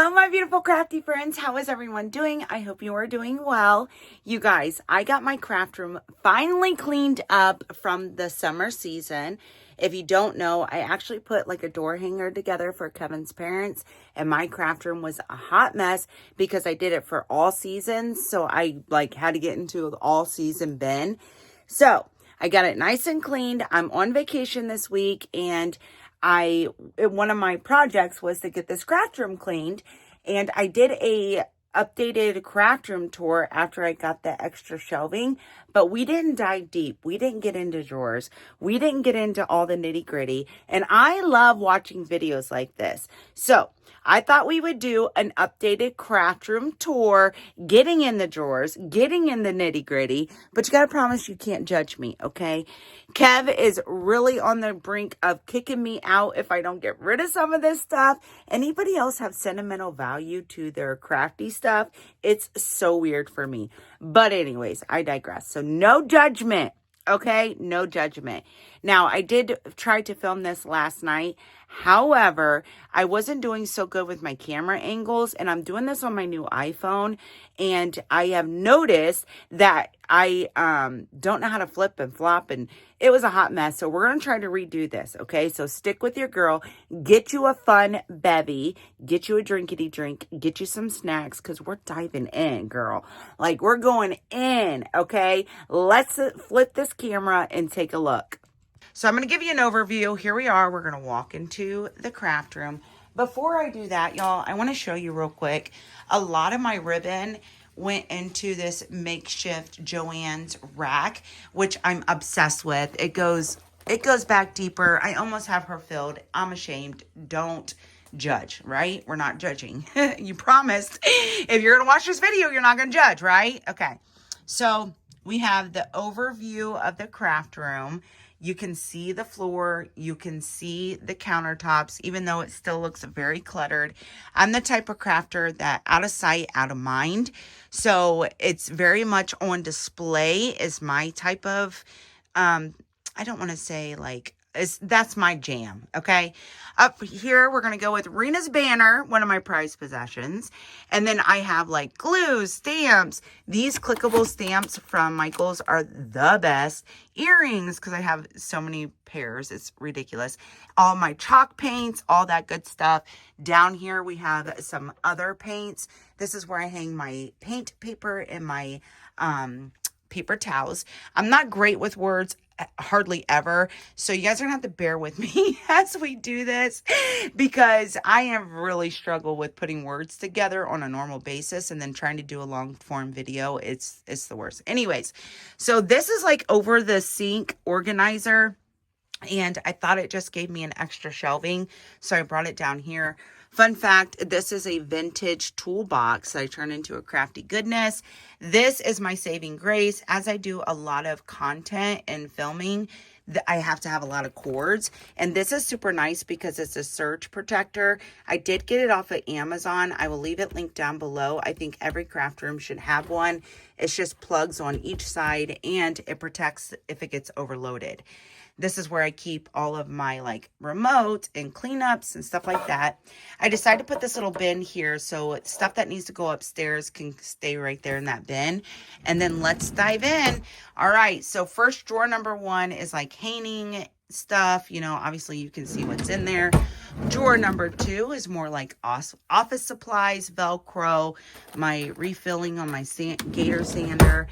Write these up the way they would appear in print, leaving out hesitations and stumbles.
Hello, my beautiful crafty friends. How is everyone doing? I hope you are doing well. You guys, I got my craft room finally cleaned up from the summer season. If you don't know, I actually put like a door hanger together for Kevin's parents, and my craft room was a hot mess because I did it for all seasons. So I had to get into an all season bin. So I got it nice and cleaned. I'm on vacation this week, and one of my projects was to get this craft room cleaned, and I did a updated craft room tour after I got the extra shelving, but we didn't dive deep. We didn't get into drawers. We didn't get into all the nitty gritty, and I love watching videos like this. So I thought we would do an updated craft room tour, getting in the drawers, getting in the nitty gritty, but you got to promise you can't judge me, okay? Kev is really on the brink of kicking me out if I don't get rid of some of this stuff. Anybody else have sentimental value to their crafty stuff? It's so weird for me. But anyways, I digress. So no judgment. Okay, no judgment. Now, I did try to film this last night. However, I wasn't doing so good with my camera angles, and I'm doing this on my new iPhone, and I have noticed that I don't know how to flip and flop, and it was a hot mess. So we're going to try to redo this, okay? So stick with your girl. Get you a fun bevy. Get you a drinkity drink. Get you some snacks, because we're diving in, girl. Like, we're going in, okay? Let's flip this camera and take a look. So I'm going to give you an overview. Here we are. We're going to walk into the craft room. Before I do that, y'all, I want to show you real quick. A lot of my ribbon went into this makeshift Joann's rack, which I'm obsessed with. It goes back deeper. I almost have her filled. I'm ashamed. Don't judge, right? We're not judging. You promised. If you're going to watch this video, you're not going to judge, right? Okay. So we have the overview of the craft room. You can see the floor, you can see the countertops, even though it still looks very cluttered. I'm the type of crafter that out of sight, out of mind. So it's very much on display is my type of, I don't want to say that's my jam, okay? Up here, we're going to go with Rena's Banner, one of my prized possessions. And then I have like glue, stamps. These clickable stamps from Michael's are the best. Earrings, because I have so many pairs. It's ridiculous. All my chalk paints, all that good stuff. Down here, we have some other paints. This is where I hang my paint paper and my paper towels. I'm not great with words, hardly ever, so you guys are gonna have to bear with me as we do this, because I have really struggled with putting words together on a normal basis, and then trying to do a long form video. It's the worst. Anyways, so this is like over the sink organizer, and I thought it just gave me an extra shelving, so I brought it down here. Fun fact, this is a vintage toolbox that I turned into a crafty goodness. This is my saving grace. As I do a lot of content and filming, I have to have a lot of cords. And this is super nice because it's a surge protector. I did get it off of Amazon. I will leave it linked down below. I think every craft room should have one. It's just plugs on each side, and it protects if it gets overloaded. This is where I keep all of my remote and cleanups and stuff like that. I decided to put this little bin here so stuff that needs to go upstairs can stay right there in that bin. And then let's dive in. All right, so first drawer number one is like hanging stuff. You know, obviously you can see what's in there. Drawer number two is more like office supplies, Velcro, my refilling on my Gator sander.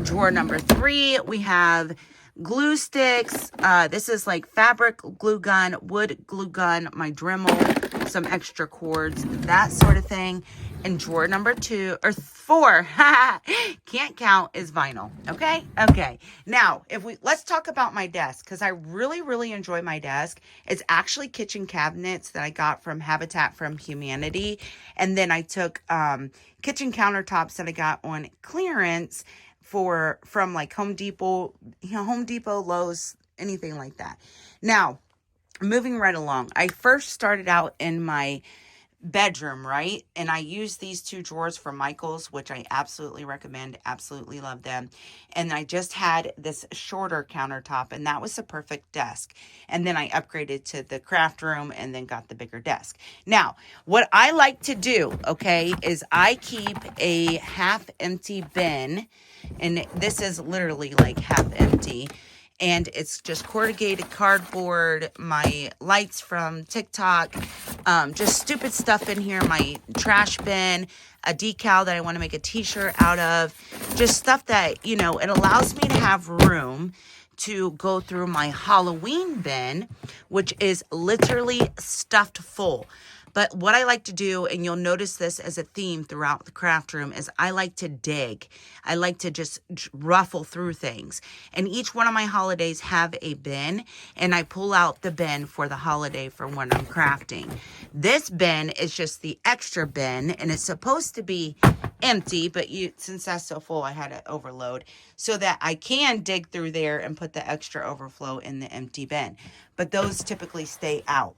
Drawer number three, we have glue sticks. This is like fabric glue gun, wood glue gun, my Dremel, some extra cords, that sort of thing. And drawer number four, can't count, is vinyl. Okay. Now, let's talk about my desk, because I really, really enjoy my desk. It's actually kitchen cabinets that I got from Habitat from Humanity. And then I took kitchen countertops that I got on clearance from like Home Depot, Lowe's, anything like that. Now, moving right along, I first started out in my bedroom, right? And I use these two drawers from Michaels, which I absolutely recommend, absolutely love them. And I just had this shorter countertop, and that was the perfect desk. And then I upgraded to the craft room and then got the bigger desk. Now, what I like to do, okay, is I keep a half empty bin, and this is literally like half empty. And it's just corrugated cardboard, my lights from TikTok, just stupid stuff in here, my trash bin, a decal that I want to make a t-shirt out of, just stuff that, you know, it allows me to have room to go through my Halloween bin, which is literally stuffed full. But what I like to do, and you'll notice this as a theme throughout the craft room, is I like to dig. I like to just ruffle through things. And each one of my holidays have a bin, and I pull out the bin for the holiday for when I'm crafting. This bin is just the extra bin, and it's supposed to be empty, but since that's so full, I had to overload so that I can dig through there and put the extra overflow in the empty bin. But those typically stay out.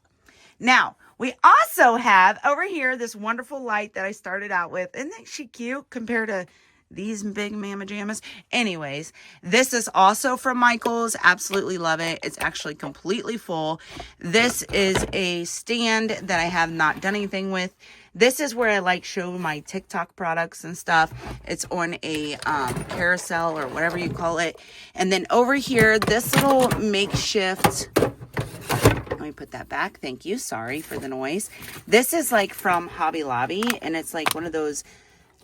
Now, we also have over here this wonderful light that I started out with. Isn't she cute compared to these big mama jammas? Anyways, this is also from Michaels. Absolutely love it. It's actually completely full. This is a stand that I have not done anything with. This is where I like show my TikTok products and stuff. It's on a carousel or whatever you call it. And then over here, this little makeshift... Let me put that back. Thank you. Sorry for the noise. This is like from Hobby Lobby, and it's like one of those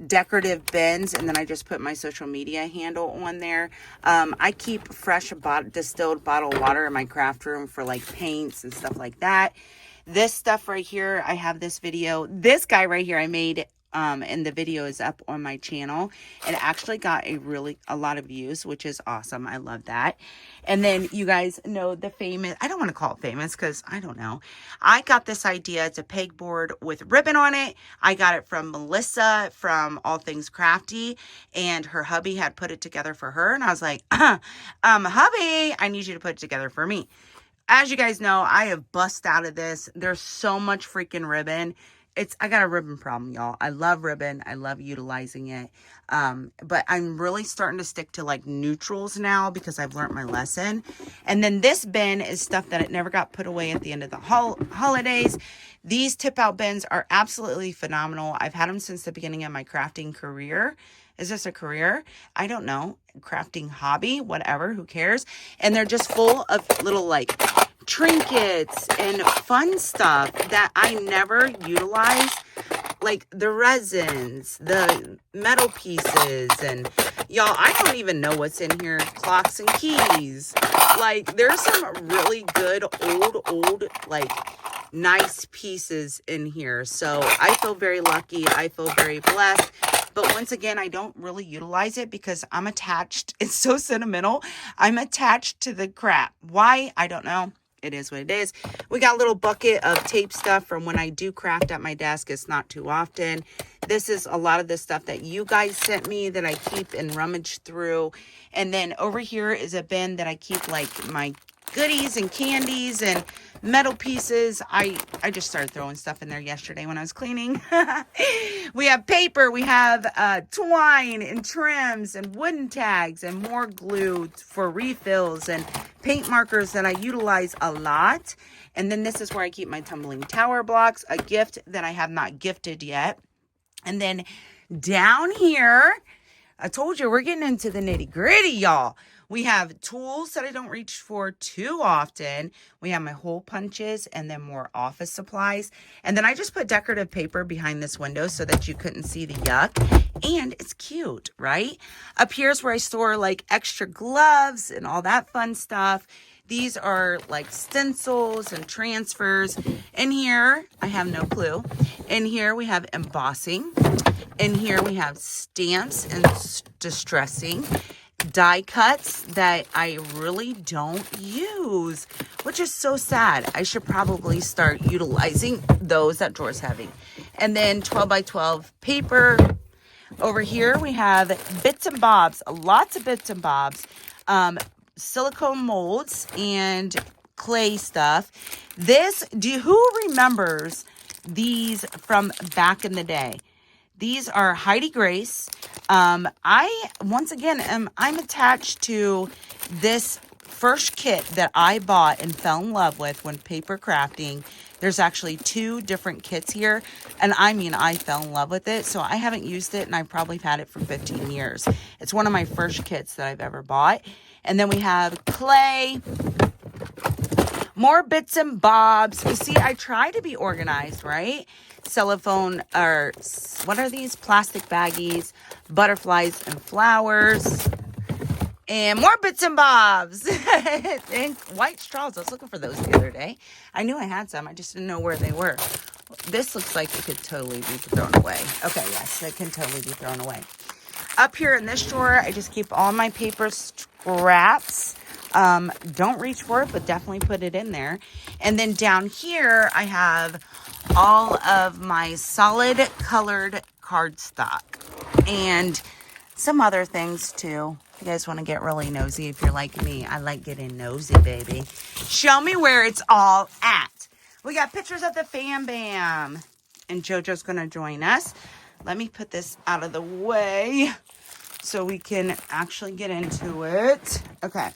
decorative bins, and then I just put my social media handle on there. I keep fresh distilled bottled water in my craft room for like paints and stuff like that. This stuff right here, I have this video. This guy right here I made, and the video is up on my channel. It actually got a lot of views, which is awesome. I love that. And then you guys know the famous, I don't want to call it famous because I don't know. I got this idea. It's a pegboard with ribbon on it. I got it from Melissa from All Things Crafty, and her hubby had put it together for her. And I was like, hubby, I need you to put it together for me. As you guys know, I have bust out of this. There's so much freaking ribbon. I got a ribbon problem, y'all. I love ribbon. I love utilizing it. But I'm really starting to stick to like neutrals now because I've learned my lesson. And then this bin is stuff that it never got put away at the end of the holidays. These tip out bins are absolutely phenomenal. I've had them since the beginning of my crafting career. Is this a career? I don't know. Crafting hobby, whatever, who cares? And they're just full of little like trinkets and fun stuff that I never utilize, like the resins, the metal pieces, and y'all, I don't even know what's in here. Clocks and keys. Like, there's some really good old like nice pieces in here. So I feel very lucky. I feel very blessed. But once again, I don't really utilize it because I'm attached. It's so sentimental. I'm attached to the crap. Why? I don't know. It is what it is. We got a little bucket of tape stuff from when I do craft at my desk. It's not too often. This is a lot of the stuff that you guys sent me that I keep and rummage through. And then over here is a bin that I keep like my goodies and candies and metal pieces. I just started throwing stuff in there yesterday when I was cleaning. We have paper, we have twine and trims and wooden tags and more glue for refills and paint markers that I utilize a lot. And then this is where I keep my tumbling tower blocks, a gift that I have not gifted yet. And then down here, I told you we're getting into the nitty gritty, y'all. We have tools that I don't reach for too often. We have my hole punches and then more office supplies. And then I just put decorative paper behind this window so that you couldn't see the yuck. And it's cute, right? Up here's where I store like extra gloves and all that fun stuff. These are like stencils and transfers. In here, I have no clue. In here, we have embossing. In here, we have stamps and distressing. Die cuts that I really don't use, which is so sad. I should probably start utilizing those. That drawer's heavy. And then 12 by 12 paper. Over here we have bits and bobs, lots of bits and bobs, silicone molds and clay stuff. Who remembers these from back in the day. These are Heidi Grace. I'm attached to this first kit that I bought and fell in love with when paper crafting. There's actually 2 different kits here, and I fell in love with it. So I haven't used it, and I've probably had it for 15 years. It's one of my first kits that I've ever bought. And then we have clay, more bits and bobs. You see, I try to be organized, right? Cellophane, or what are these? Plastic baggies, butterflies and flowers, and more bits and bobs. And white straws. I was looking for those the other day. I knew I had some. I just didn't know where they were. This looks like it could totally be thrown away. Okay, yes, it can totally be thrown away. Up here in this drawer, I just keep all my paper scraps. Don't reach for it, but definitely put it in there. And then down here, I have all of my solid colored cardstock and some other things too. If you guys want to get really nosy, if you're like me, I like getting nosy, baby. Show me where it's all at. We got pictures of the Fam Bam, and JoJo's going to join us. Let me put this out of the way so we can actually get into it. Okay.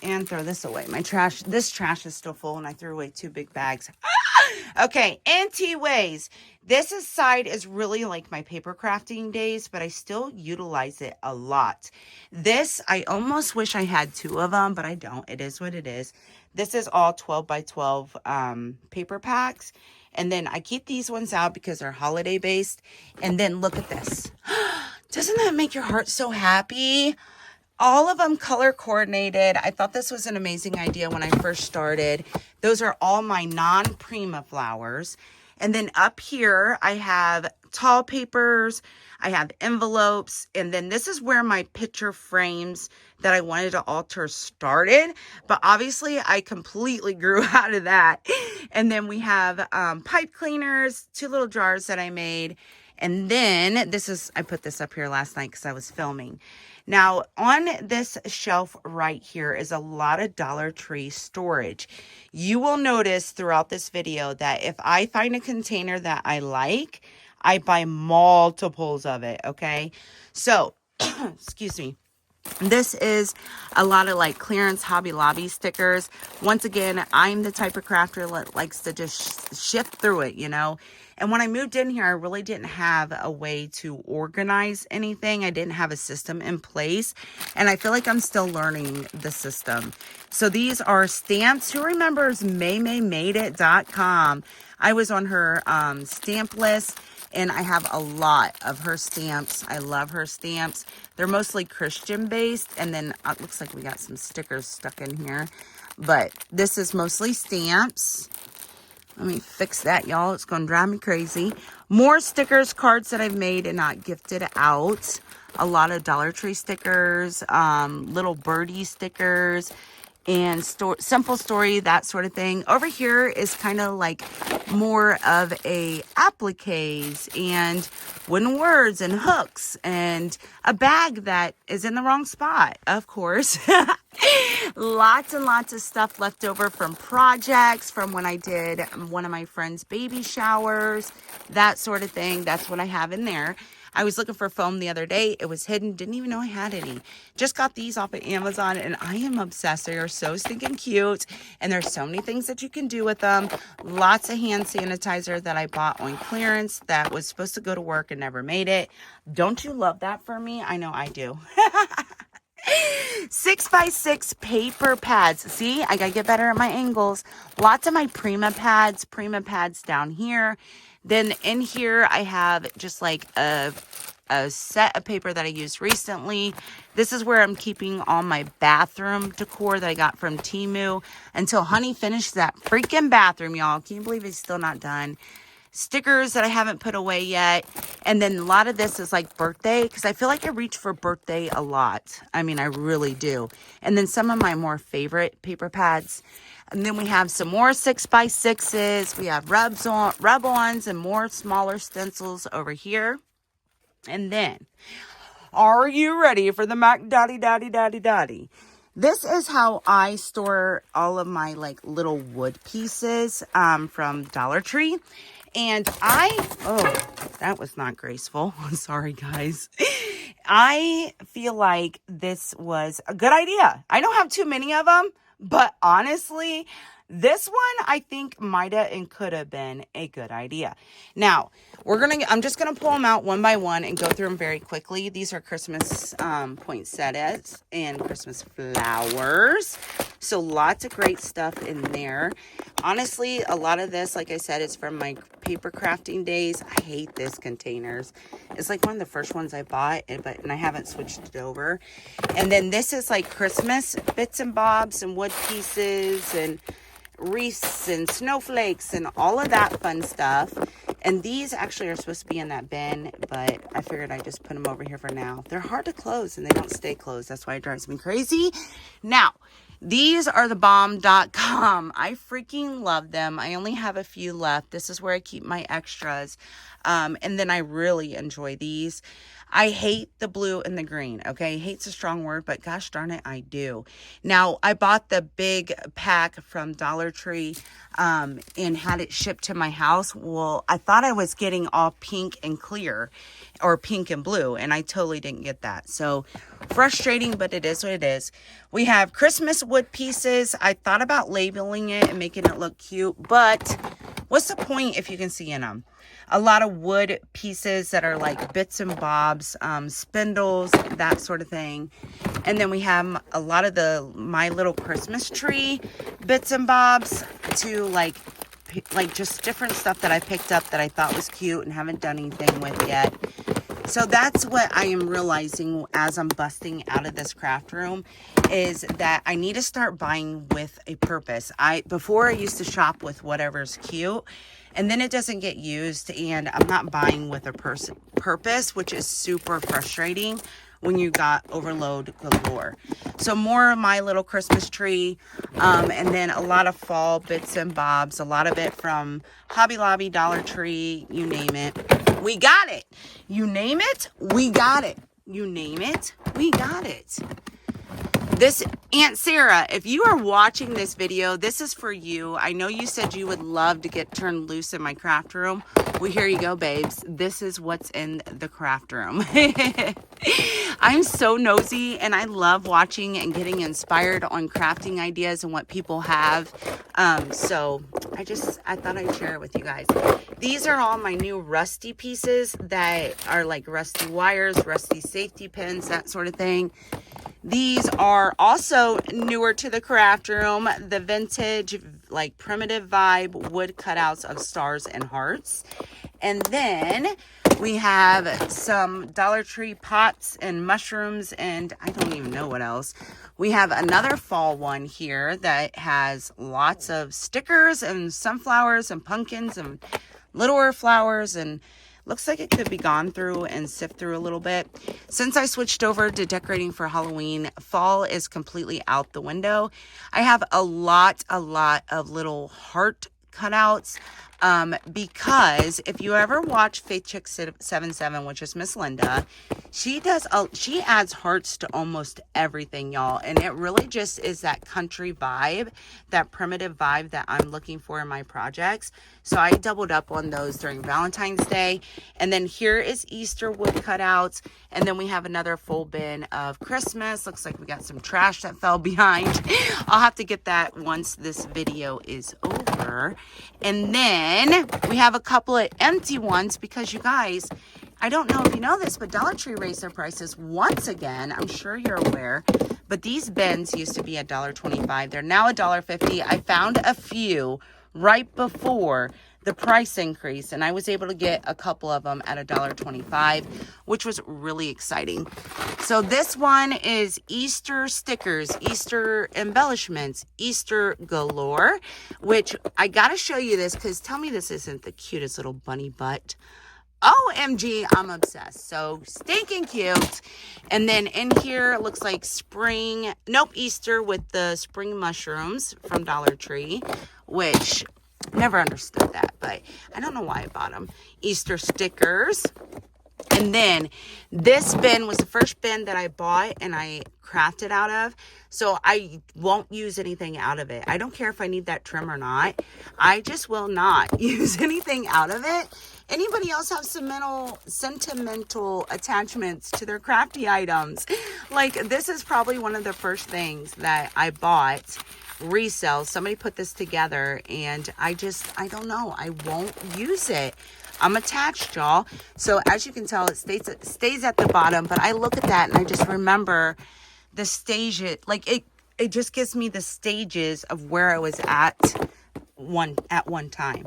And throw this away. This trash is still full, and I threw away 2 big bags. Okay, Anti-Ways. This side is really like my paper crafting days, but I still utilize it a lot. This, I almost wish I had 2 of them, but I don't. It is what it is. This is all 12 by 12 paper packs. And then I keep these ones out because they're holiday based. And then look at this. Doesn't that make your heart so happy? All of them color coordinated. I thought this was an amazing idea when I first started. Those are all my non-Prima flowers. And then up here, I have tall papers, I have envelopes, and then this is where my picture frames that I wanted to alter started. But obviously, I completely grew out of that. And then we have pipe cleaners, 2 little jars that I made. And then I put this up here last night because I was filming. Now, on this shelf right here is a lot of Dollar Tree storage. You will notice throughout this video that if I find a container that I like, I buy multiples of it, okay? So, excuse me. This is a lot of like clearance Hobby Lobby stickers. Once again, I'm the type of crafter that likes to just shift through it, you know. And when I moved in here, I really didn't have a way to organize anything. I didn't have a system in place. And I feel like I'm still learning the system. So these are stamps. Who remembers MayMayMadeIt.com? I was on her stamp list. And I have a lot of her stamps. I love her stamps. They're mostly Christian based. And then it looks like we got some stickers stuck in here. But this is mostly stamps. Let me fix that, y'all. It's going to drive me crazy. More stickers, cards that I've made and not gifted out. A lot of Dollar Tree stickers, little birdie stickers, and simple story, that sort of thing. Over here is kind of like more of a appliques and wooden words and hooks and a bag that is in the wrong spot, of course. Lots and lots of stuff left over from projects, from when I did one of my friend's baby showers, that sort of thing. That's what I have in there. I was looking for foam the other day. It was hidden. Didn't even know I had any. Just got these off of Amazon, and I am obsessed. They are so stinking cute, and there's so many things that you can do with them. Lots of hand sanitizer that I bought on clearance that was supposed to go to work and never made it. Don't you love that for me? I know I do. 6x6 paper pads. See, I gotta get better at my angles. Lots of my Prima pads down here. Then in here, I have just like a set of paper that I used recently. This is where I'm keeping all my bathroom decor that I got from Temu until Honey finished that freaking bathroom, y'all. Can you believe it's still not done? Stickers that I haven't put away yet. And then a lot of this is like birthday, because I feel like I reach for birthday a lot. I mean, I really do. And then some of my more favorite paper pads. And then we have some more 6x6s. We have rub-ons and more smaller stencils over here. And then, are you ready for the Mac Daddy? This is how I store all of my like little wood pieces from Dollar Tree. And oh, that was not graceful. I'm sorry, guys. I feel like this was a good idea. I don't have too many of them, but honestly, this one I think might have and could have been a good idea. Now, I'm just gonna pull them out one by one and go through them very quickly. These are Christmas poinsettias and Christmas flowers. So lots of great stuff in there. Honestly, a lot of this, like I said, is from my paper crafting days. I hate this containers. It's like one of the first ones I bought, and I haven't switched it over. And then this is like Christmas bits and bobs and wood pieces and wreaths and snowflakes and all of that fun stuff. And these actually are supposed to be in that bin, but I figured I'd just put them over here for now. They're hard to close and they don't stay closed. That's why it drives me crazy. Now, these are the bomb.com. I freaking love them. I only have a few left. This is where I keep my extras. And then I really enjoy these. I hate the blue and the green, okay? Hate's a strong word, but gosh darn it, I do. Now, I bought the big pack from Dollar Tree and had it shipped to my house. Well, I thought I was getting all pink and clear or pink and blue, and I totally didn't get that. So frustrating, but it is what it is. We have Christmas wood pieces. I thought about labeling it and making it look cute, but what's the point if you can see in them? A lot of wood pieces that are like bits and bobs, spindles, that sort of thing. And then we have a lot of the My Little Christmas Tree bits and bobs to like just different stuff that I picked up that I thought was cute and haven't done anything with yet. So that's what I am realizing as I'm busting out of this craft room, is that I need to start buying with a purpose. Before I used to shop with whatever's cute, and then it doesn't get used, and I'm not buying with a purpose, which is super frustrating when you got overload galore. So more of My Little Christmas Tree, and then a lot of fall bits and bobs, a lot of it from Hobby Lobby, Dollar Tree, you name it. We got it. You name it, we got it. You name it, we got it. This, Aunt Sarah, if you are watching this video, this is for you. I know you said you would love to get turned loose in my craft room. Well, here you go, babes. This is what's in the craft room. I'm so nosy, and I love watching and getting inspired on crafting ideas and what people have. So I thought I'd share it with you guys. These are all my new rusty pieces that are like rusty wires, rusty safety pins, that sort of thing. These are also newer to the craft room, the vintage, like primitive vibe wood cutouts of stars and hearts. And then we have some Dollar Tree pots and mushrooms, and I don't even know what else. We have another fall one here that has lots of stickers and sunflowers and pumpkins and littler flowers, and looks like it could be gone through and sift through a little bit. Since I switched over to decorating for Halloween, fall is completely out the window. I have a lot of little heart cutouts. Because if you ever watch Faith Chick 77, which is Miss Linda, she adds hearts to almost everything, y'all. And it really just is that country vibe, that primitive vibe that I'm looking for in my projects. So I doubled up on those during Valentine's Day. And then here is Easter wood cutouts. And then we have another full bin of Christmas. Looks like we got some trash that fell behind. I'll have to get that once this video is over. And then we have a couple of empty ones because, you guys, I don't know if you know this, but Dollar Tree raised their prices once again. I'm sure you're aware. But these bins used to be $1.25. They're now $1.50. I found a few right before the price increase, and I was able to get a couple of them at $1.25, which was really exciting. So this one is Easter stickers, Easter embellishments, Easter galore, which I gotta show you this because tell me this isn't the cutest little bunny butt. OMG, I'm obsessed. So stinking cute. And then in here, it looks like Easter with the spring mushrooms from Dollar Tree, which never understood that, but I don't know why I bought them. Easter stickers. And then this bin was the first bin that I bought and I crafted out of. So I won't use anything out of it. I don't care if I need that trim or not. I just will not use anything out of it. Anybody else have sentimental attachments to their crafty items? Like, this is probably one of the first things that I bought resale. Somebody put this together and I don't know. I won't use it. I'm attached, y'all. So as you can tell, it stays at the bottom. But I look at that and I just remember the stage. Like it just gives me the stages of where I was at one time.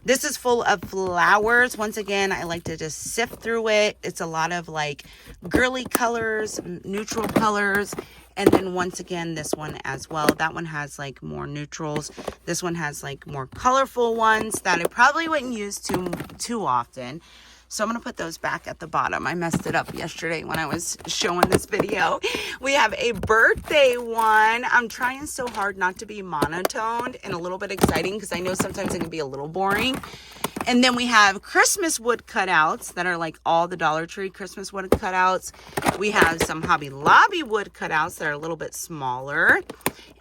This is full of flowers. Once again, I like to just sift through it. It's a lot of like girly colors, neutral colors. And then once again, this one as well. That one has like more neutrals. This one has like more colorful ones that I probably wouldn't use too often. So I'm going to put those back at the bottom. I messed it up yesterday when I was showing this video. We have a birthday one. I'm trying so hard not to be monotoned and a little bit exciting because I know sometimes it can be a little boring. And then we have Christmas wood cutouts that are like all the Dollar Tree Christmas wood cutouts. We have some Hobby Lobby wood cutouts that are a little bit smaller.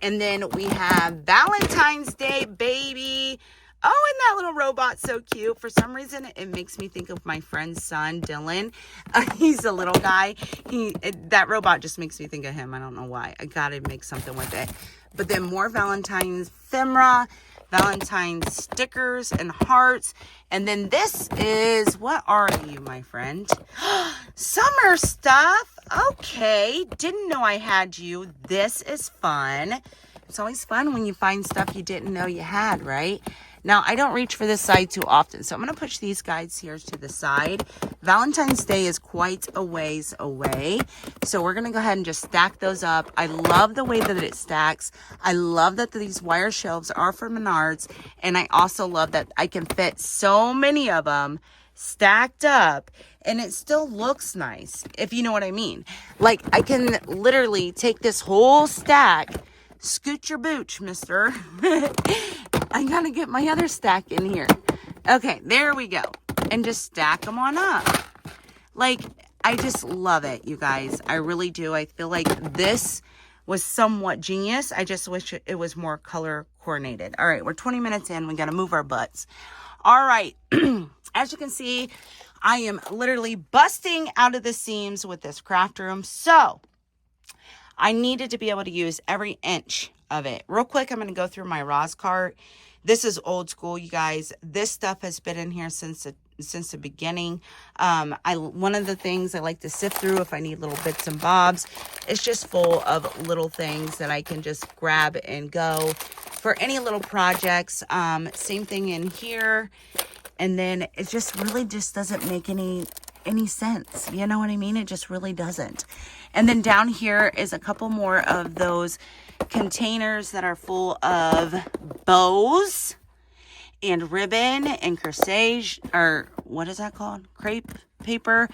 And then we have Valentine's Day Baby. Oh, and that little robot's so cute. For some reason, it makes me think of my friend's son, Dylan. He's a little guy. That robot just makes me think of him. I don't know why. I gotta make something with it. But then more Valentine's ephemera, Valentine's stickers and hearts. And then this is, what are you, my friend? Summer stuff. Okay. Didn't know I had you. This is fun. It's always fun when you find stuff you didn't know you had, right? Now, I don't reach for this side too often, so I'm going to push these guides here to the side. Valentine's Day is quite a ways away, so we're going to go ahead and just stack those up. I love the way that it stacks. I love that these wire shelves are from Menards, and I also love that I can fit so many of them stacked up, and it still looks nice, if you know what I mean. Like, I can literally take this whole stack. Scoot your booch, mister. I gotta get my other stack in here. Okay, there we go. And just stack them on up. Like, I just love it, you guys. I really do. I feel like this was somewhat genius. I just wish it was more color coordinated. All right, we're 20 minutes in. We gotta move our butts. All right. As you can see, I am literally busting out of the seams with this craft room. So I needed to be able to use every inch of it. Real quick, I'm going to go through my Roz cart. This is old school, you guys. This stuff has been in here since the beginning. One of the things I like to sift through if I need little bits and bobs. It's just full of little things that I can just grab and go for any little projects. Same thing in here. And then it just really just doesn't make any sense. You know what I mean? It just really doesn't. And then down here is a couple more of those containers that are full of bows and ribbon and corsage, or what is that called? Crepe paper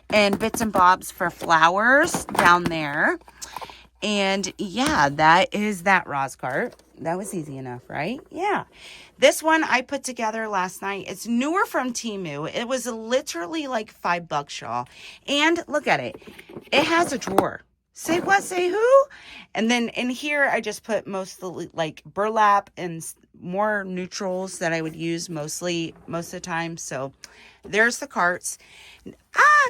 and bits and bobs for flowers down there. And yeah, that is that Roz cart. That was easy enough, right? Yeah. This one I put together last night. It's newer from Temu. It was literally like $5, y'all. And look at it. It has a drawer. Say what? Say who? And then in here, I just put mostly like burlap and more neutrals that I would use most of the time. So there's the carts.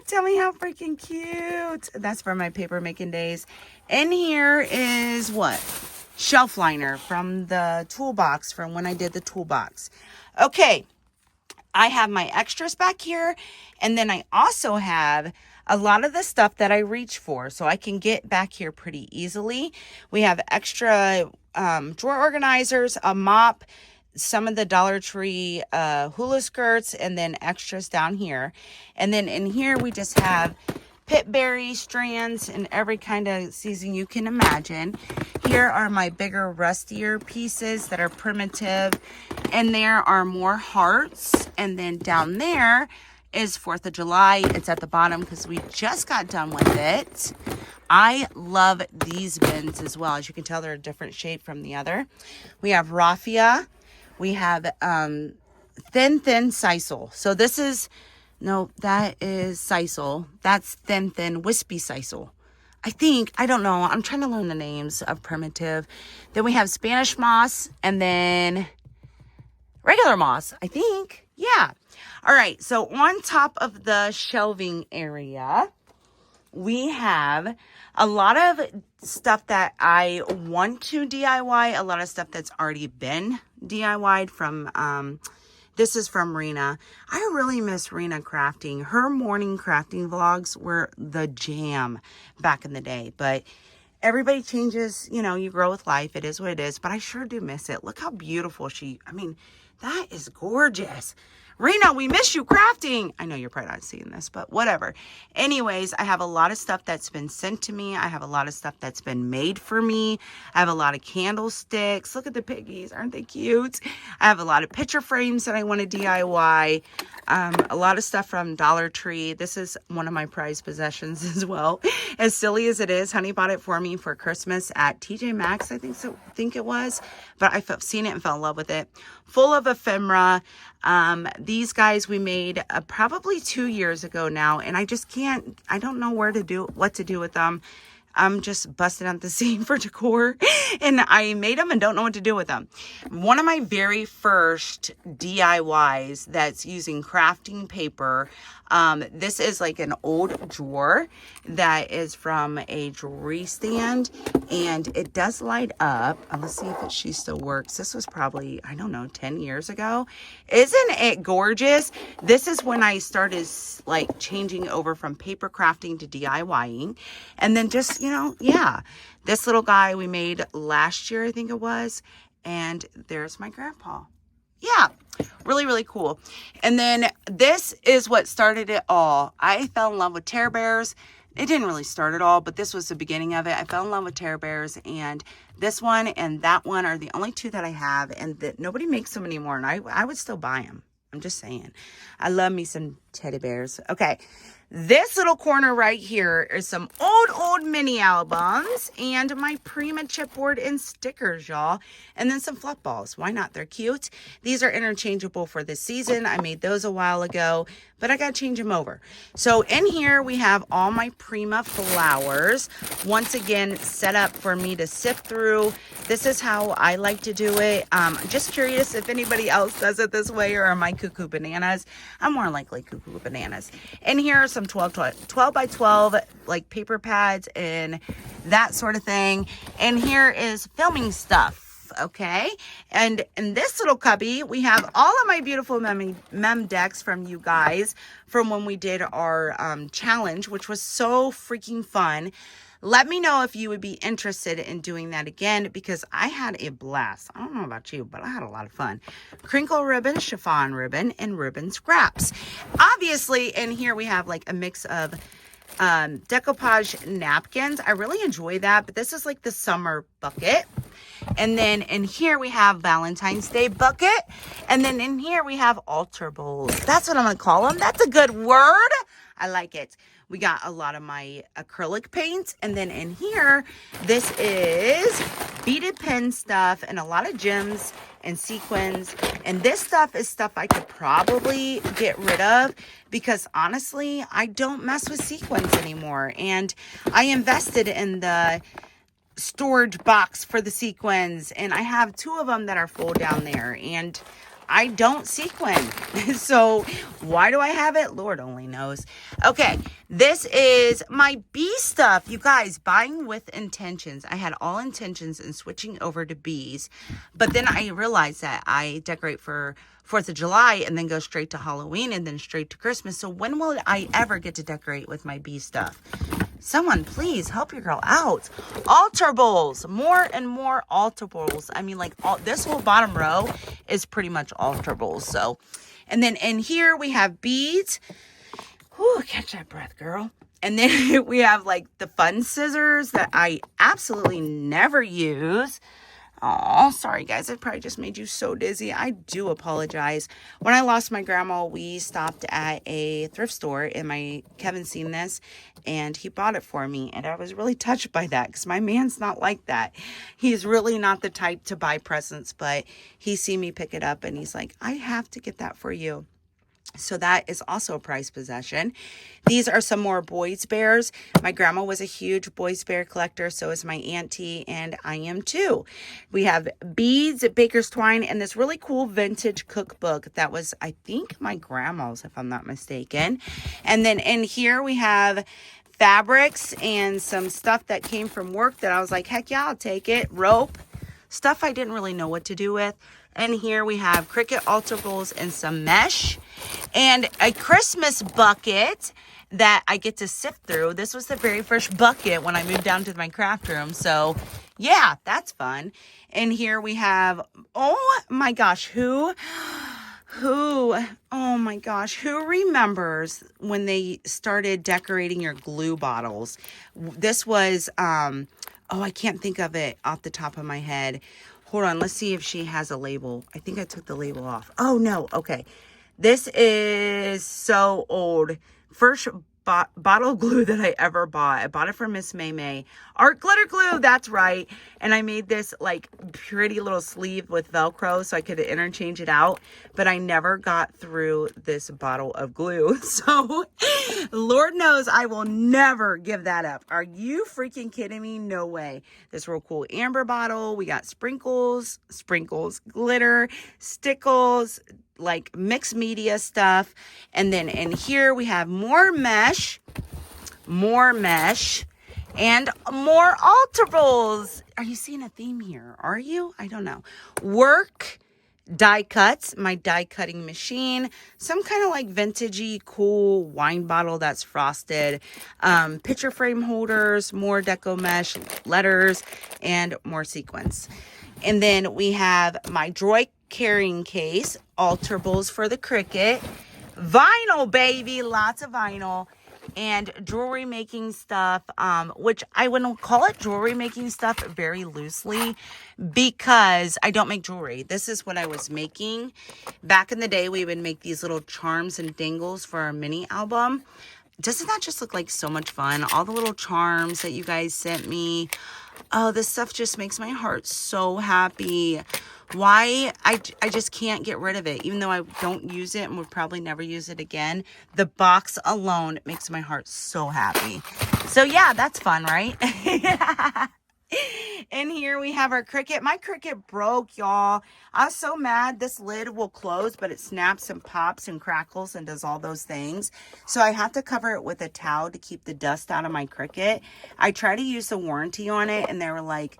Tell me how freaking cute. That's for my paper making days. And here is what? Shelf liner from the toolbox from when I did the toolbox. Okay. I have my extras back here. And then I also have a lot of the stuff that I reach for, so I can get back here pretty easily. We have extra drawer organizers, a mop, some of the Dollar Tree hula skirts, and then extras down here. And then in here we just have pitberry strands and every kind of season you can imagine. Here are my bigger, rustier pieces that are primitive. And there are more hearts. And then down there is 4th of July. It's at the bottom because we just got done with it. I love these bins as well. As you can tell, they're a different shape from the other. We have raffia. We have thin sisal. So this is No, that is sisal. That's thin, wispy sisal. I think, I don't know. I'm trying to learn the names of primitive. Then we have Spanish moss and then regular moss, I think. Yeah. All right. So on top of the shelving area, we have a lot of stuff that I want to DIY, a lot of stuff that's already been DIY'd from, this is from Rena. I really miss Rena crafting. Her morning crafting vlogs were the jam back in the day, but everybody changes, you know, you grow with life. It is what it is, but I sure do miss it. Look how beautiful that is gorgeous. Rena, we miss you crafting. I know you're probably not seeing this, but whatever. Anyways, I have a lot of stuff that's been sent to me. I have a lot of stuff that's been made for me. I have a lot of candlesticks. Look at the piggies. Aren't they cute? I have a lot of picture frames that I want to DIY. A lot of stuff from Dollar Tree. This is one of my prized possessions as well. As silly as it is, Honey bought it for me for Christmas at TJ Maxx, I think it was. But I've seen it and fell in love with it. Full of ephemera. These guys we made probably 2 years ago now, and I don't know what to do with them. I'm just busting out the seam for decor, and I made them and don't know what to do with them. One of my very first DIYs that's using crafting paper. This is like an old drawer that is from a jewelry stand, and it does light up. Let's see if she still works. This was probably, I don't know, 10 years ago. Isn't it gorgeous? This is when I started like changing over from paper crafting to DIYing, and then just, yeah, this little guy we made last year, I think it was, and there's my grandpa. Yeah, really, really cool. And then this is what started it all. I fell in love with Terror Bears. It didn't really start at all, but this was the beginning of it. I fell in love with Terror Bears, and this one and that one are the only two that I have, and that nobody makes them anymore, and I would still buy them. I'm just saying. I love me some teddy bears. Okay. This little corner right here is some old mini albums and my Prima chipboard and stickers, y'all. And then some fluff balls. Why not? They're cute. These are interchangeable for this season. I made those a while ago, but I got to change them over. So in here we have all my Prima flowers. Once again, set up for me to sift through. This is how I like to do it. I'm just curious if anybody else does it this way, or am I cuckoo bananas? I'm more likely cuckoo bananas. And here are some 12 by 12 like paper pads and that sort of thing. And here is filming stuff. Okay, and in this little cubby we have all of my beautiful mem decks from you guys from when we did our challenge, which was so freaking fun. Let me know if you would be interested in doing that again, because I had a blast. I don't know about you, but I had a lot of fun. Crinkle ribbon, chiffon ribbon, and ribbon scraps. Obviously, in here we have like a mix of decoupage napkins. I really enjoy that, but this is like the summer bucket. And then in here we have Valentine's Day bucket. And then in here we have altar bowls. That's what I'm going to call them. That's a good word. I like it. We got a lot of my acrylic paints. And then in here, this is beaded pen stuff and a lot of gems and sequins. And this stuff is stuff I could probably get rid of, because honestly, I don't mess with sequins anymore. And I invested in the storage box for the sequins, and I have 2 of them that are full down there, and I don't sequin. So why do I have it? Lord only knows. Okay, this is my bee stuff. You guys, buying with intentions. I had all intentions in switching over to bees, but then I realized that I decorate for 4th of July and then go straight to Halloween and then straight to Christmas. So when will I ever get to decorate with my bee stuff? Someone please help your girl out. Altar bowls, more and more altar bowls. I mean, like this whole bottom row is pretty much altar bowls. So, and then in here we have beads. Whew, catch that breath, girl. And then we have like the fun scissors that I absolutely never use. Oh, sorry guys, I probably just made you so dizzy. I do apologize. When I lost my grandma, we stopped at a thrift store, and Kevin seen this and he bought it for me, and I was really touched by that, because my man's not like that. He's really not the type to buy presents, but he seen me pick it up and he's like, I have to get that for you. So that is also a prized possession. These are some more boys bears. My grandma was a huge boys bear collector. So is my auntie, and I am too. We have beads, baker's twine, and this really cool vintage cookbook that was, I think, my grandma's, if I'm not mistaken. And then in here we have fabrics and some stuff that came from work that I was like, heck yeah, I'll take it. Rope, stuff I didn't really know what to do with. And here we have Cricut altar bowls and some mesh and a Christmas bucket that I get to sift through. This was the very first bucket when I moved down to my craft room. So yeah, that's fun. And here we have, oh my gosh, who, oh my gosh, who remembers when they started decorating your glue bottles? This was, oh, I can't think of it off the top of my head. Hold on, let's see if she has a label. I think I took the label off. Oh, no. Okay. This is so old. First bottle glue that I ever bought. I bought it from Miss May May. Art glitter glue, that's right. And I made this like pretty little sleeve with Velcro so I could interchange it out. But I never got through this bottle of glue. So Lord knows I will never give that up. Are you freaking kidding me? No way. This real cool amber bottle. We got sprinkles, glitter, stickles, like mixed media stuff. And then in here we have more mesh, and more altar bowls. Are you seeing a theme here? Are you? I don't know. Work, die cuts, my die cutting machine, some kind of like vintagey cool wine bottle that's frosted, picture frame holders, more deco mesh, letters, and more sequins. And then we have my Droid carrying case, altar bowls for the Cricut, vinyl, baby, lots of vinyl, and jewelry making stuff, which I wouldn't call it jewelry making stuff very loosely because I don't make jewelry. This is what I was making. Back in the day, we would make these little charms and dingles for our mini album. Doesn't that just look like so much fun? All the little charms that you guys sent me. Oh, this stuff just makes my heart so happy. Why? I just can't get rid of it. Even though I don't use it and would probably never use it again, the box alone makes my heart so happy. So yeah, that's fun, right? And here we have our Cricut. My Cricut broke, y'all. I was so mad. This lid will close, but it snaps and pops and crackles and does all those things. So I have to cover it with a towel to keep the dust out of my Cricut. I tried to use the warranty on it, and they were like,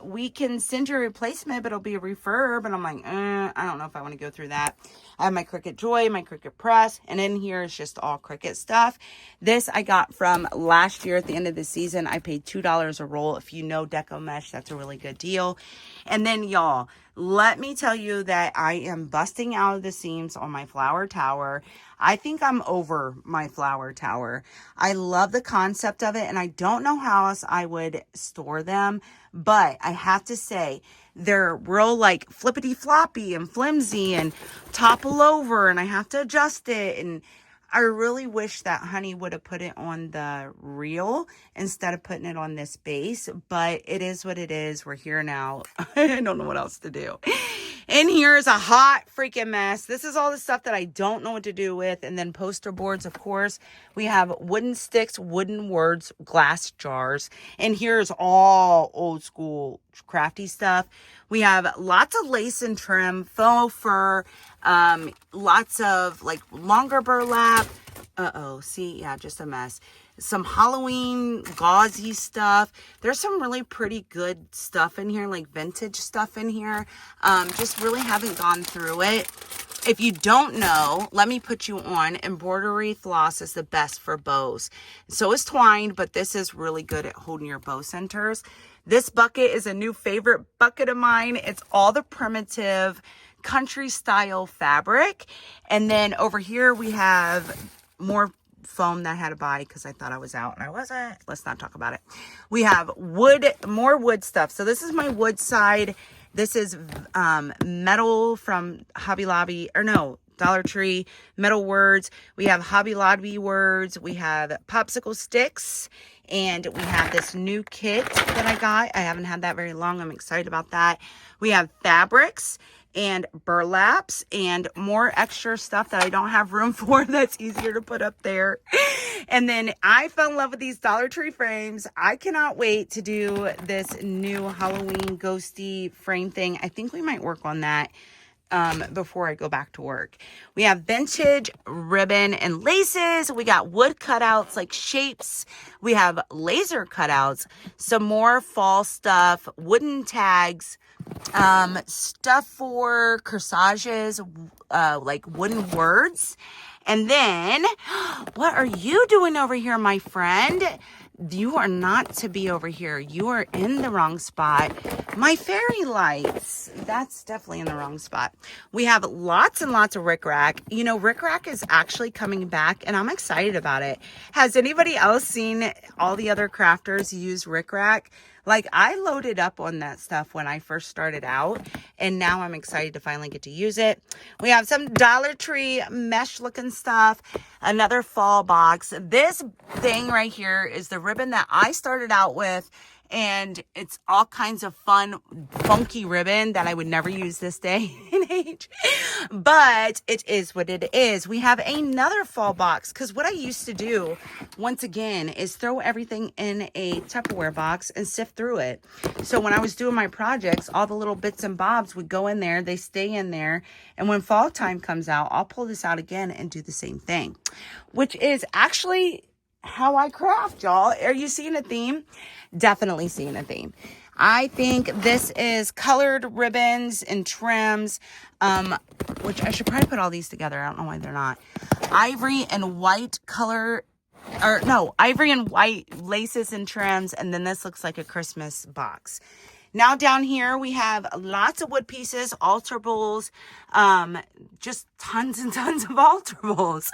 we can send you a replacement, but it'll be a refurb. And I'm like, I don't know if I want to go through that. I have my Cricut Joy, my Cricut Press, and in here is just all Cricut stuff. This I got from last year at the end of the season. I paid $2 a roll. If you know Deco Mesh, that's a really good deal. And then y'all, let me tell you that I am busting out of the seams on my flower tower. I think I'm over my flower tower. I love the concept of it, and I don't know how else I would store them, but I have to say, they're real like flippity floppy and flimsy and topple over, and I have to adjust it. And I really wish that Honey would have put it on the reel instead of putting it on this base, but it is what it is. We're here now. I don't know what else to do. In here is a hot freaking mess. This is all the stuff that I don't know what to do with. And then poster boards, of course. We have wooden sticks, wooden words, glass jars. And here's all old school crafty stuff. We have lots of lace and trim, faux fur, lots of like longer burlap. See, yeah, just a mess. Some Halloween gauzy stuff. There's some really pretty good stuff in here, like vintage stuff in here. Just really haven't gone through it. If you don't know, let me put you on. Embroidery floss is the best for bows. So is twine, but this is really good at holding your bow centers. This bucket is a new favorite bucket of mine. It's all the primitive country style fabric. And then over here we have more foam that I had to buy because I thought I was out and I wasn't. Let's not talk about it. We have wood, more wood stuff. So this is my wood side. This is metal from Hobby Lobby, or no, Dollar Tree, metal words. We have Hobby Lobby words. We have popsicle sticks. And we have this new kit that I got. I haven't had that very long. I'm excited about that. We have fabrics. and burlaps and more extra stuff that I don't have room for that's easier to put up there. And then I fell in love with these Dollar Tree frames. I cannot wait to do this new Halloween ghosty frame thing. I think we might work on that before I go back to work. We have vintage ribbon and laces. We got wood cutouts, like shapes. We have laser cutouts, some more fall stuff, wooden tags, stuff for corsages, like wooden words. And then, what are you doing over here, my friend? You are not to be over here. You are in the wrong spot. My fairy lights. That's definitely in the wrong spot. We have lots and lots of rickrack. You know, rickrack is actually coming back, and I'm excited about it. Has anybody else seen all the other crafters use rickrack? Like, I loaded up on that stuff when I first started out, and now I'm excited to finally get to use it. We have some Dollar Tree mesh looking stuff, another fall box. This thing right here is the ribbon that I started out with, and it's all kinds of fun, funky ribbon that I would never use this day and age. But it is what it is. We have another fall box, because what I used to do, once again, is throw everything in a Tupperware box and sift through it. So when I was doing my projects, all the little bits and bobs would go in there. They stay in there. And when fall time comes out, I'll pull this out again and do the same thing, which is actually how I craft, y'all. Are you seeing a theme? Definitely seeing a theme. I think this is colored ribbons and trims, which I should probably put all these together. I don't know why they're not. Ivory and white color, or no, ivory and white laces and trims. And then this looks like a Christmas box. Now down here, we have lots of wood pieces, alterables, just tons and tons of alterables.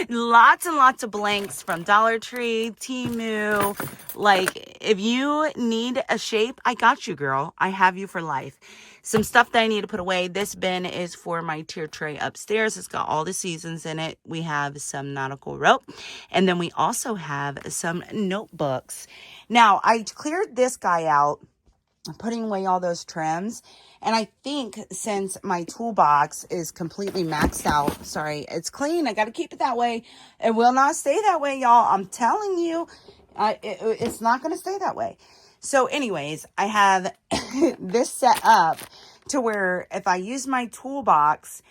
Lots and lots of blanks from Dollar Tree, Temu. Like, if you need a shape, I got you, girl. I have you for life. Some stuff that I need to put away. This bin is for my tier tray upstairs. It's got all the seasons in it. We have some nautical rope. And then we also have some notebooks. Now, I cleared this guy out, putting away all those trims, and I think since my toolbox is completely maxed out, sorry, it's clean, I got to keep it that way. It will not stay that way, y'all. I'm telling you, it's not going to stay that way. So anyways, I have this set up to where if I use my toolbox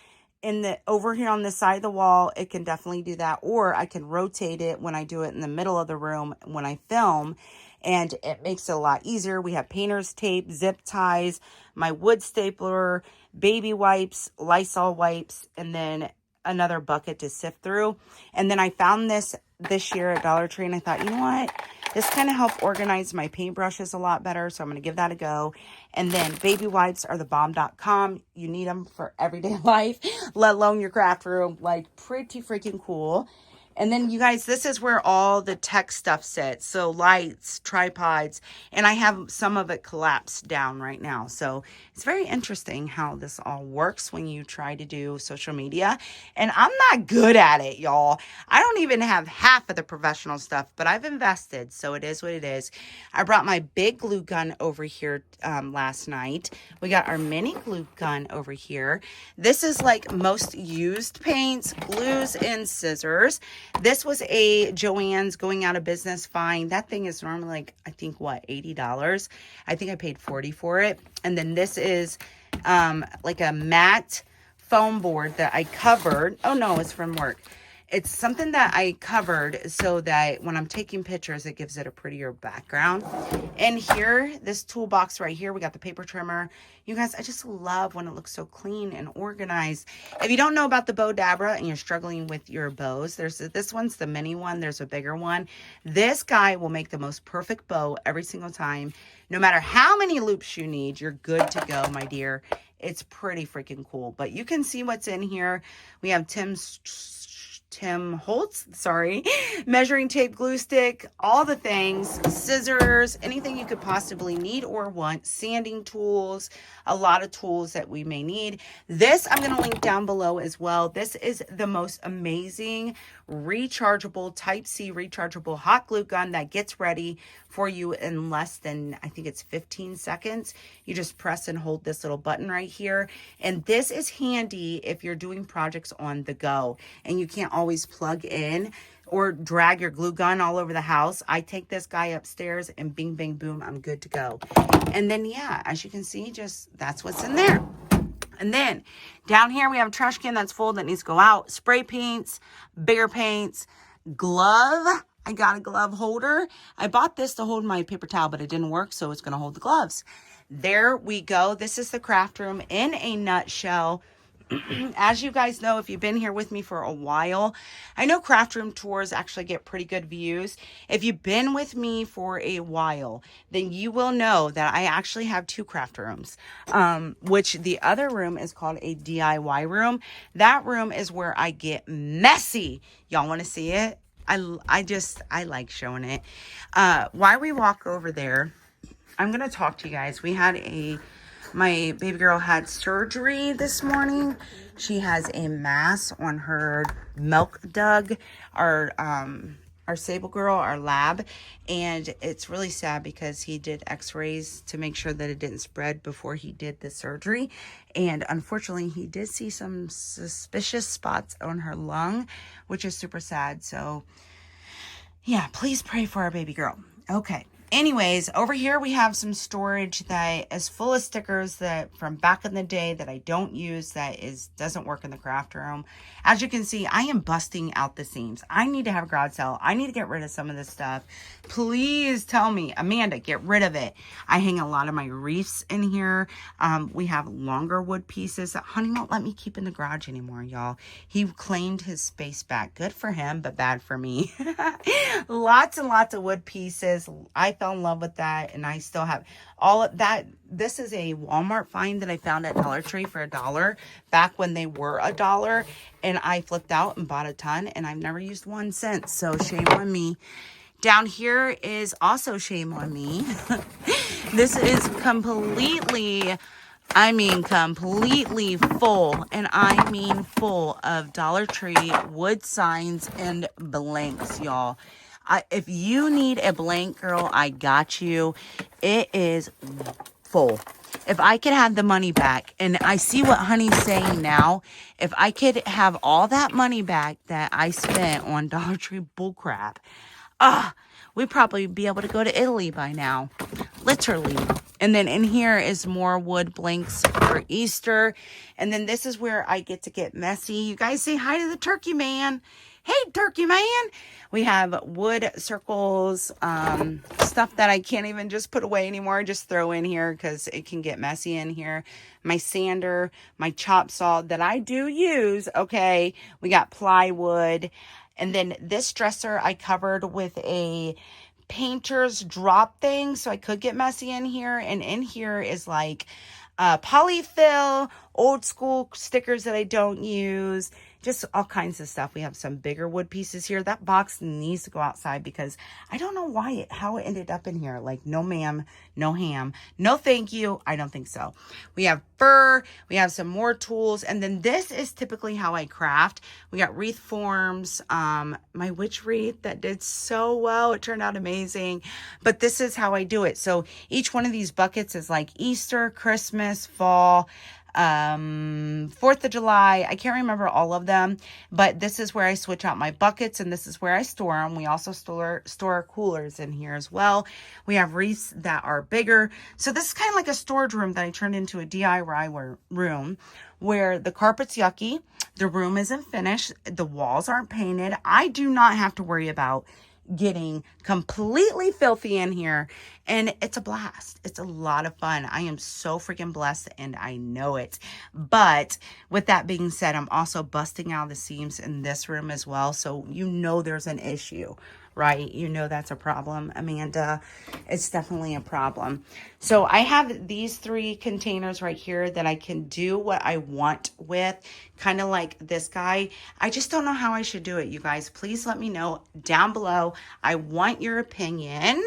in the over here on the side of the wall, it can definitely do that, or I can rotate it when I do it in the middle of the room when I film, and it makes it a lot easier. We have painter's tape, zip ties, my wood stapler, baby wipes, Lysol wipes, and then another bucket to sift through. And then I found this year at Dollar Tree, and I thought, you know what? This kind of helped organize my paintbrushes a lot better, so I'm going to give that a go. And then baby wipes are the bomb.com. You need them for everyday life, let alone your craft room. Like, pretty freaking cool. And then, you guys, this is where all the tech stuff sits. So lights, tripods, and I have some of it collapsed down right now. So it's very interesting how this all works when you try to do social media. And I'm not good at it, y'all. I don't even have half of the professional stuff, but I've invested. So it is what it is. I brought my big glue gun over here last night. We got our mini glue gun over here. This is like most used paints, glues, and scissors. This was a Joann's going out of business find. That thing is normally like, I think, what, $80? I think I paid $40 for it. And then this is like a matte foam board that I covered. Oh, no, it's from work. It's something that I covered so that when I'm taking pictures, it gives it a prettier background. And here, this toolbox right here, we got the paper trimmer. You guys, I just love when it looks so clean and organized. If you don't know about the bow dabra and you're struggling with your bows, this one's the mini one. There's a bigger one. This guy will make the most perfect bow every single time. No matter how many loops you need, you're good to go, my dear. It's pretty freaking cool. But you can see what's in here. We have Tim's Tim Holtz, sorry, measuring tape, glue stick, all the things, scissors, anything you could possibly need or want, sanding tools, a lot of tools that we may need. This I'm going to link down below as well. This is the most amazing rechargeable Type-C rechargeable hot glue gun that gets ready for you in less than, I think it's 15 seconds. You just press and hold this little button right here. And this is handy if you're doing projects on the go and you can't always plug in or drag your glue gun all over the house. I take this guy upstairs and bing, bang, boom, I'm good to go. And then, yeah, as you can see, just that's what's in there. And then down here, we have a trash can that's full that needs to go out. Spray paints, bigger paints, glove. I got a glove holder. I bought this to hold my paper towel, but it didn't work, so it's going to hold the gloves. There we go. This is the craft room in a nutshell. As you guys know, if you've been here with me for a while, I know craft room tours actually get pretty good views. If you've been with me for a while, then you will know that I actually have 2 craft rooms, which the other room is called a DIY room. That room is where I get messy. Y'all want to see it? I like showing it. While we walk over there, I'm going to talk to you guys. My baby girl had surgery this morning. She has a mass on her milk dug, our Sable girl, our lab. And it's really sad because he did x-rays to make sure that it didn't spread before he did the surgery. And unfortunately, he did see some suspicious spots on her lung, which is super sad. So yeah, please pray for our baby girl. Okay. Anyways, over here we have some storage that is full of stickers that from back in the day that I don't use, that doesn't work in the craft room. As you can see, I am busting out the seams. I need to have a garage sale. I need to get rid of some of this stuff. Please tell me, Amanda, get rid of it. I hang a lot of my wreaths in here. We have longer wood pieces that Honey won't let me keep in the garage anymore, y'all. He claimed his space back. Good for him, but bad for me. Lots and lots of wood pieces. I fell in love with that, and I still have all of that. This is a Walmart find that I found at Dollar Tree for $1 back when they were $1, and I flipped out and bought a ton, and I've never used one since, so shame on me. Down here is also shame on me. This is completely full, and I mean full of Dollar Tree wood signs and blanks, y'all. If you need a blank, girl, I got you. It is full. If I could have the money back, and I see what Honey's saying now, if I could have all that money back that I spent on Dollar Tree bullcrap, we'd probably be able to go to Italy by now. Literally. And then in here is more wood blanks for Easter. And then this is where I get messy. You guys say hi to the turkey man. Hey, turkey man. We have wood circles, stuff that I can't even just put away anymore. Just throw in here because it can get messy in here. My sander, my chop saw that I do use. Okay. We got plywood. And then this dresser I covered with a painter's drop thing, so I could get messy in here. And in here is like polyfill, old school stickers that I don't use, just all kinds of stuff. We have some bigger wood pieces here. That box needs to go outside because I don't know how it ended up in here. Like, no ma'am, no ham, no thank you. I don't think so. We have fur. We have some more tools. And then this is typically how I craft. We got wreath forms. My witch wreath that did so well. It turned out amazing. But this is how I do it. So each one of these buckets is like Easter, Christmas, fall, 4th of July. I can't remember all of them, but this is where I switch out my buckets, and this is where I store them. We also store our coolers in here as well. We have wreaths that are bigger. So this is kind of like a storage room that I turned into a DIY room where the carpet's yucky. The room isn't finished. The walls aren't painted. I do not have to worry about getting completely filthy in here and it's a blast. It's a lot of fun. I am so freaking blessed, and I know it. But with that being said, I'm also busting out the seams in this room as well. So you know there's an issue, right? You know that's a problem, Amanda. It's definitely a problem. So I have these 3 containers right here that I can do what I want with, kind of like this guy. I just don't know how I should do it, you guys. Please let me know down below. I want your opinion.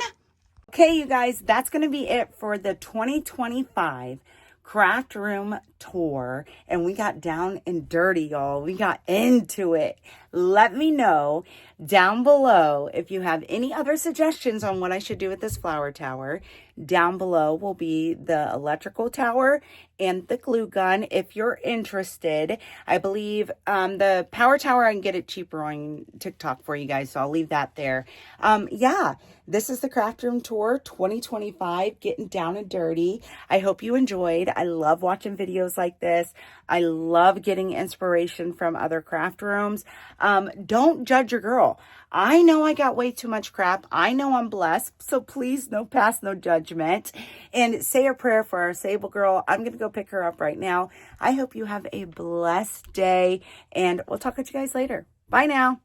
Okay, you guys, that's going to be it for the 2025 craft room tour, and we got down and dirty, y'all. We got into it. Let me know down below if you have any other suggestions on what I should do with this flower tower. Down below will be the electrical tower and the glue gun if you're interested. I believe the power tower, I can get it cheaper on TikTok for you guys, so I'll leave that there. Yeah, this is the craft room tour 2025, getting down and dirty. I hope you enjoyed. I love watching videos like this. I love getting inspiration from other craft rooms. Don't judge your girl. I know I got way too much crap. I know I'm blessed. So please, no pass, no judgment. And say a prayer for our Sable girl. I'm going to go pick her up right now. I hope you have a blessed day, and we'll talk with you guys later. Bye now.